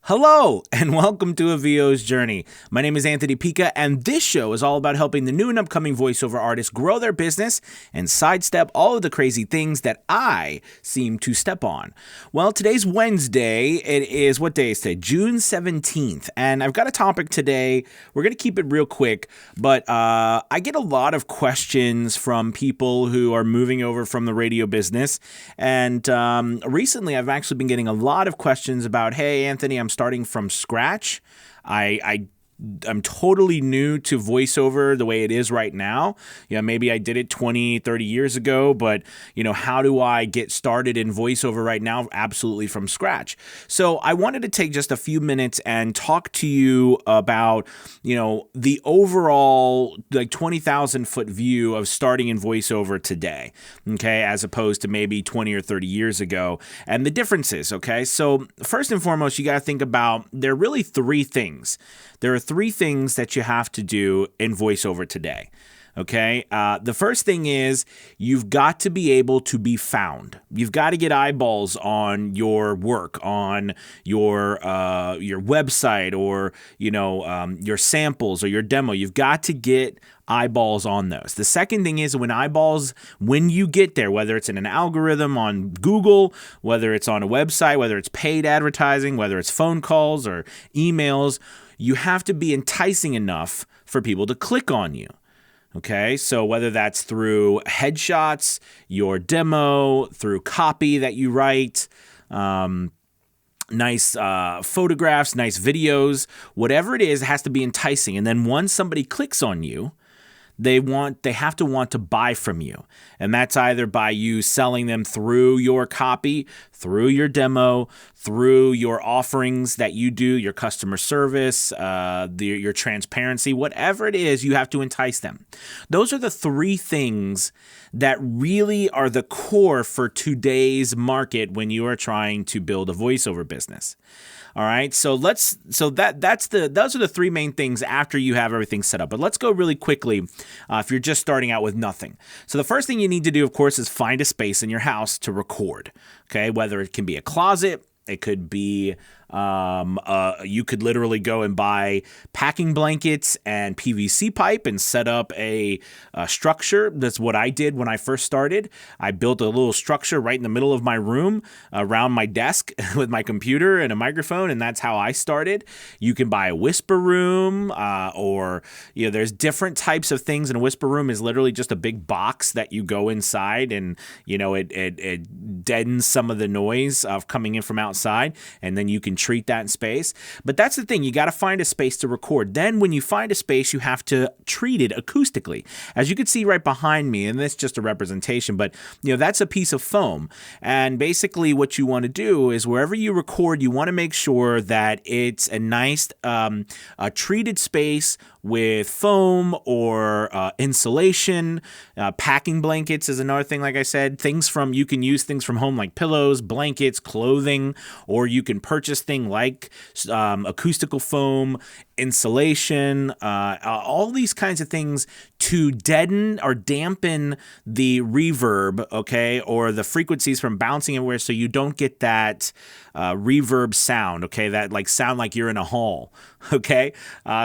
Hello, and welcome to A VO's Journey. My name is Anthony Pica, and this show is all about helping the new and upcoming voiceover artists grow their business and sidestep all of the crazy things that I seem to step on. Well, today's Wednesday. It is, what day is today? June 17th, and I've got a topic today. We're going to keep it real quick, but I get a lot of questions from people who are moving over from the radio business, and recently I've actually been getting a lot of questions about, hey, Anthony, I'm starting from scratch. I'm totally new to voiceover the way it is right now. Maybe I did it 20, 30 years ago, but, how do I get started in voiceover right now? Absolutely from scratch. So I wanted to take just a few minutes and talk to you about, the overall 20,000 foot view of starting in voiceover today, okay, as opposed to maybe 20 or 30 years ago, and the differences, okay? So first and foremost, you got to think about, there are really three things. There are three things that you have to do in voiceover today. Okay. The first thing is you've got to be able to be found. You've got to get eyeballs on your work, on your website, or your samples or your demo. You've got to get eyeballs on those. The second thing is when you get there, whether it's in an algorithm on Google, whether it's on a website, whether it's paid advertising, whether it's phone calls or emails, you have to be enticing enough for people to click on you. Okay, so whether that's through headshots, your demo, through copy that you write, nice photographs, nice videos, whatever it is, it has to be enticing. And then once somebody clicks on you, they have to want to buy from you. And that's either by you selling them through your copy, through your demo, through your offerings that you do, your customer service, your transparency, whatever it is, you have to entice them. Those are the three things that really are the core for today's market when you are trying to build a voiceover business. All right, so those are the three main things after you have everything set up. But let's go really quickly if you're just starting out with nothing. So the first thing you need to do, of course, is find a space in your house to record. Okay, whether it can be a closet, it could be you could literally go and buy packing blankets and PVC pipe and set up a structure. That's what I did when I first started. I built a little structure right in the middle of my room around my desk with my computer and a microphone, and that's how I started. You can buy a whisper room or there's different types of things. And a whisper room is literally just a big box that you go inside, and it deadens some of the noise of coming in from outside, and then you can treat that in space. But that's the thing, you got to find a space to record. Then when you find a space, you have to treat it acoustically. As you can see right behind me, and this is just a representation, but that's a piece of foam. And basically what you want to do is wherever you record, you want to make sure that it's a nice treated space with foam or insulation. Packing blankets is another thing, like I said. You can use things from home like pillows, blankets, clothing, or you can purchase things like acoustical foam, insulation, all these kinds of things to deaden or dampen the reverb, okay, or the frequencies from bouncing everywhere, so you don't get that reverb sound, okay, that sound like you're in a hall, okay?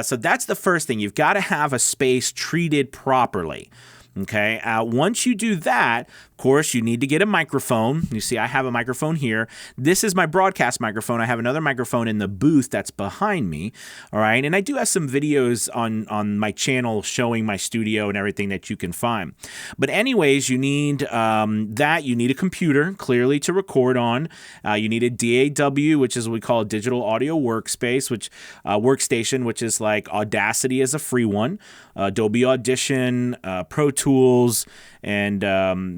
So that's the first thing. You've got to have a space treated properly. Okay. Once you do that, of course, you need to get a microphone. You see, I have a microphone here. This is my broadcast microphone. I have another microphone in the booth that's behind me. All right. And I do have some videos on my channel showing my studio and everything that you can find. But anyways, you need that. You need a computer, clearly, to record on. You need a DAW, which is what we call a digital audio workspace, workstation, which is like Audacity is a free one, Adobe Audition, Pro Tools, and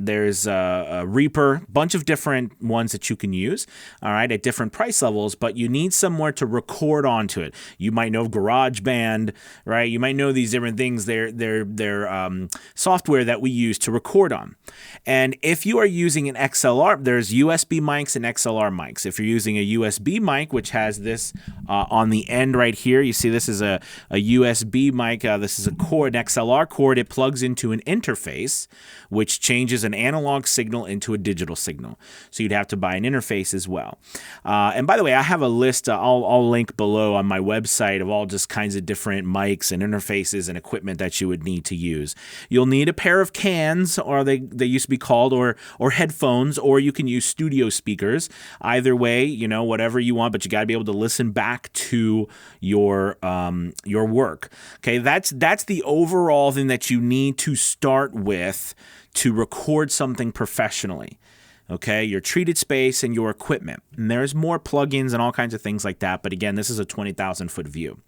there's a Reaper, bunch of different ones that you can use, all right, at different price levels, but you need somewhere to record onto it. You might know GarageBand, right? You might know these different things. They're software that we use to record on. And if you are using an XLR, there's USB mics and XLR mics. If you're using a USB mic, which has this on the end right here. You see this is a USB mic. This is a cord, an XLR cord. It plugs into an interface, which changes an analog signal into a digital signal. So you'd have to buy an interface as well. And by the way, I have a list, I'll link below on my website, of all just kinds of different mics and interfaces and equipment that you would need to use. You'll need a pair of cans, or they used to be called, or headphones, or you can use studio speakers. Either way, whatever you want, but you got to be able to listen back to your work. Okay, that's the overall thing that you need to start with to record something professionally. Okay, your treated space and your equipment. And there's more plugins and all kinds of things like that. But again, this is a 20,000 foot view.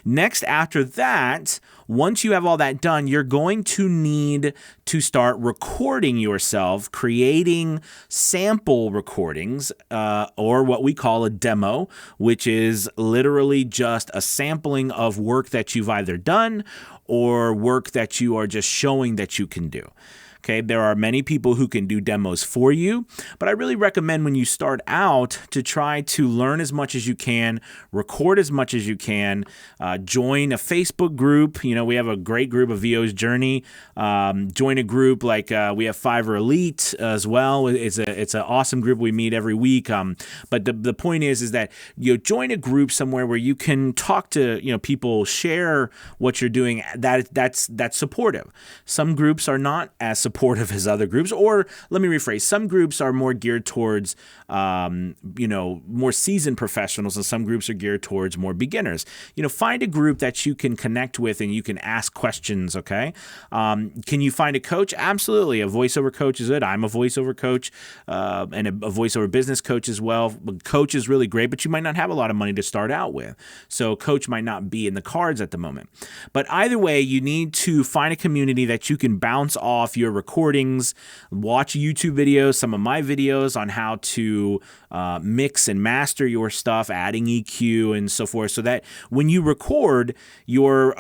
Next, after that, once you have all that done, you're going to need to start recording yourself, creating sample recordings, or what we call a demo, which is literally just a sampling of work that you've either done or work that you are just showing that you can do. Okay, there are many people who can do demos for you, but I really recommend when you start out to try to learn as much as you can, record as much as you can, join a Facebook group. We have a great group of VO's Journey. Join a group like we have Fiverr Elite as well. It's an awesome group. We meet every week. But the point is that join a group somewhere where you can talk to people, share what you're doing. That's supportive. Some groups are not as supportive as other groups, or let me rephrase, some groups are more geared towards more seasoned professionals, and some groups are geared towards more beginners. Find a group that you can connect with and you can ask questions. Okay, can you find a coach? Absolutely. A voiceover coach is it. I'm a voiceover coach and a voiceover business coach as well. A coach is really great, but you might not have a lot of money to start out with, so a coach might not be in the cards at the moment. But either way, you need to find a community that you can bounce off your recordings, watch YouTube videos, some of my videos on how to mix and master your stuff, adding EQ and so forth, so that when you record, your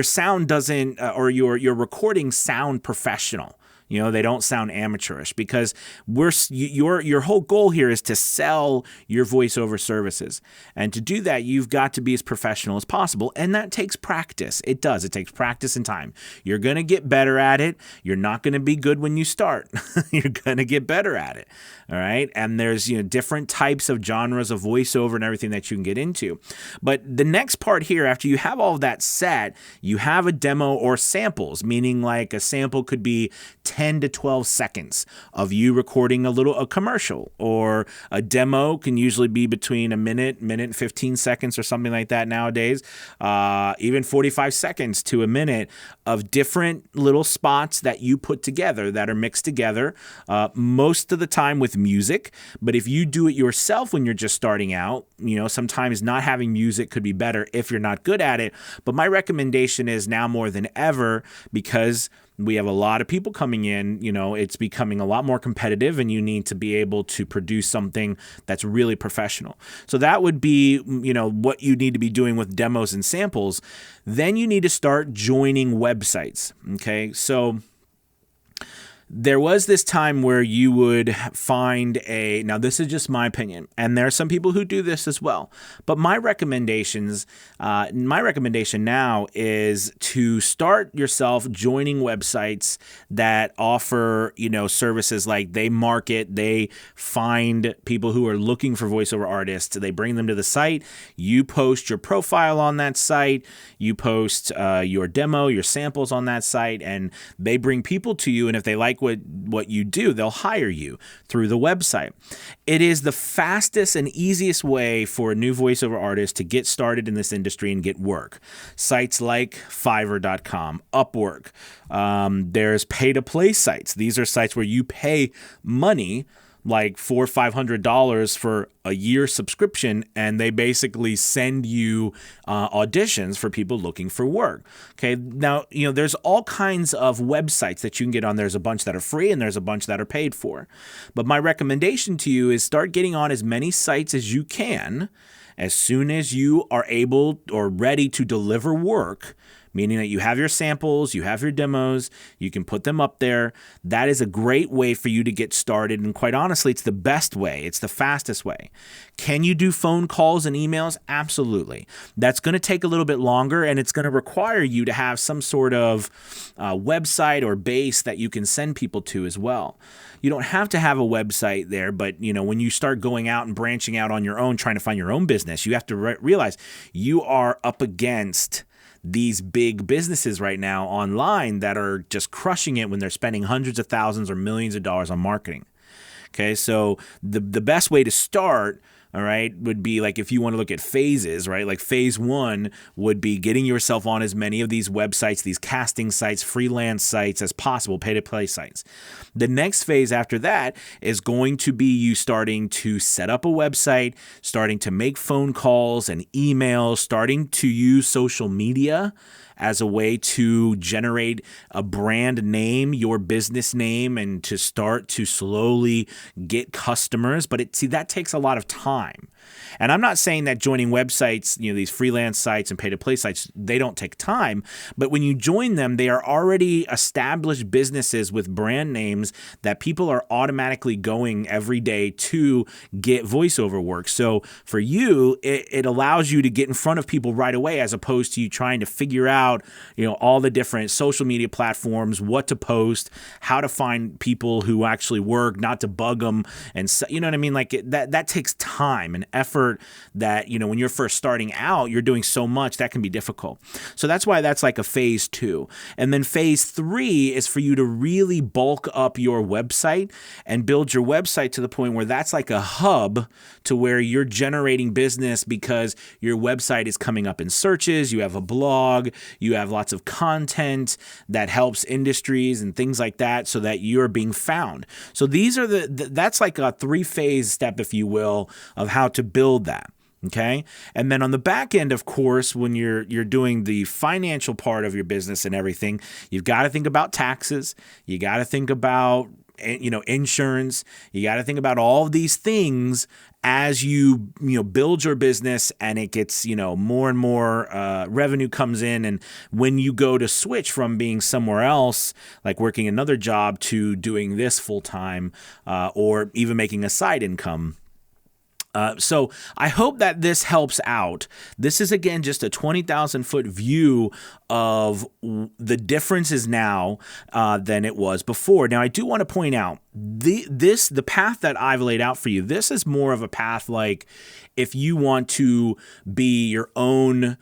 sound doesn't, or your recordings sound professional. They don't sound amateurish, because your whole goal here is to sell your voiceover services. And to do that, you've got to be as professional as possible. And that takes practice. It does. It takes practice and time. You're going to get better at it. You're not going to be good when you start. You're going to get better at it. All right. And there's, different types of genres of voiceover and everything that you can get into. But the next part here, after you have all of that set, you have a demo or samples, meaning like a sample could be 10 to 12 seconds of you recording a commercial, or a demo can usually be between a minute and 15 seconds or something like that nowadays, even 45 seconds to a minute of different little spots that you put together that are mixed together, most of the time with music. But if you do it yourself when you're just starting out, sometimes not having music could be better if you're not good at it. But my recommendation is now more than ever, because we have a lot of people coming in, it's becoming a lot more competitive, and you need to be able to produce something that's really professional. So that would be, what you need to be doing with demos and samples. Then you need to start joining websites. Okay. So there was this time where you would find now this is just my opinion, and there are some people who do this as well, but my recommendation now is to start yourself joining websites that offer, services like they find people who are looking for voiceover artists. They bring them to the site. You post your profile on that site. You post your demo, your samples on that site, and they bring people to you. And if they like what you do, they'll hire you through the website. It is the fastest and easiest way for a new voiceover artist to get started in this industry and get work. Sites like Fiverr.com, Upwork. There's pay-to-play sites. These are sites where you pay money, like $400 or $500 for a year subscription, and they basically send you auditions for people looking for work. Okay, now there's all kinds of websites that you can get on. There's a bunch that are free and there's a bunch that are paid for. But my recommendation to you is start getting on as many sites as you can as soon as you are able or ready to deliver work. meaning that you have your samples, you have your demos, you can put them up there. That is a great way for you to get started. And quite honestly, it's the best way. It's the fastest way. Can you do phone calls and emails? Absolutely. That's going to take a little bit longer, and it's going to require you to have some sort of website or base that you can send people to as well. You don't have to have a website there, but when you start going out and branching out on your own, trying to find your own business, you have to realize you are up against these big businesses right now online that are just crushing it when they're spending hundreds of thousands or millions of dollars on marketing. Okay, so the best way to start, all right, would be like if you want to look at phases, right? Like phase 1 would be getting yourself on as many of these websites, these casting sites, freelance sites as possible, pay-to-play sites. The next phase after that is going to be you starting to set up a website, starting to make phone calls and emails, starting to use social media as a way to generate a brand name, your business name, and to start to slowly get customers. But that takes a lot of time. And I'm not saying that joining websites, these freelance sites and pay-to-play sites, they don't take time. But when you join them, they are already established businesses with brand names that people are automatically going every day to get voiceover work. So for you, it allows you to get in front of people right away, as opposed to you trying to figure out, all the different social media platforms, what to post, how to find people who actually work, not to bug them. And so, you know what I mean? Like that takes time and effort that, when you're first starting out, you're doing so much that can be difficult. So that's why that's like a phase 2. And then phase 3 is for you to really bulk up your website and build your website to the point where that's like a hub to where you're generating business because your website is coming up in searches, you have a blog, you have lots of content that helps industries and things like that, so that you're being found. So these are that's like a 3-phase step, if you will, of how to build that. Okay. And then on the back end, of course, when you're doing the financial part of your business and everything, you've got to think about taxes. You got to think about, insurance. You got to think about all of these things as you build your business, and it gets, more and more revenue comes in. And when you go to switch from being somewhere else, like working another job, to doing this full time, or even making a side income. So I hope that this helps out. This is, again, just a 20,000-foot view of the differences now than it was before. Now, I do want to point out the path that I've laid out for you. This is more of a path like if you want to be your own.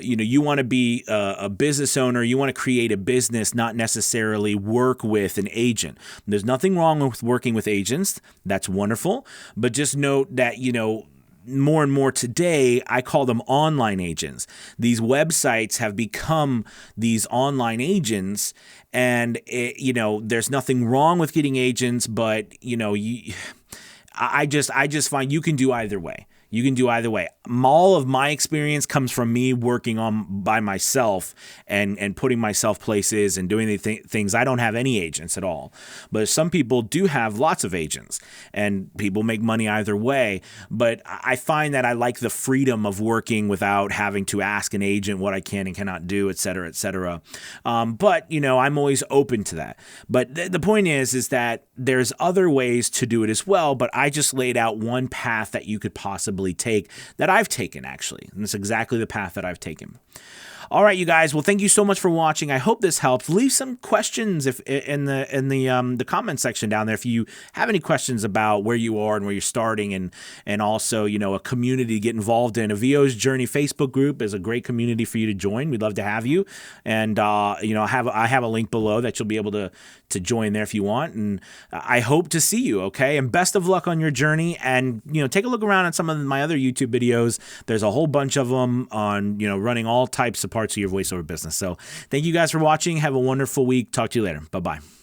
You want to be a business owner, you want to create a business, not necessarily work with an agent. There's nothing wrong with working with agents. That's wonderful. But just note that, more and more today, I call them online agents. These websites have become these online agents, and there's nothing wrong with getting agents, but I just find you can do either way. You can do either way. All of my experience comes from me working by myself and putting myself places and doing the things. I don't have any agents at all. But some people do have lots of agents, and people make money either way. But I find that I like the freedom of working without having to ask an agent what I can and cannot do, et cetera, et cetera. But I'm always open to that. But the point is that there's other ways to do it as well. But I just laid out one path that you could possibly take, that I've taken, actually. And it's exactly the path that I've taken. All right, you guys. Well, thank you so much for watching. I hope this helps. Leave some questions in the comment section down there if you have any questions about where you are and where you're starting, and also a community to get involved in. A VO's Journey Facebook group is a great community for you to join. We'd love to have you, and I have a link below that you'll be able to join there if you want. And I hope to see you. Okay, and best of luck on your journey. And take a look around at some of my other YouTube videos. There's a whole bunch of them on running all types of parts of your voiceover business. So thank you guys for watching. Have a wonderful week. Talk to you later. Bye-bye.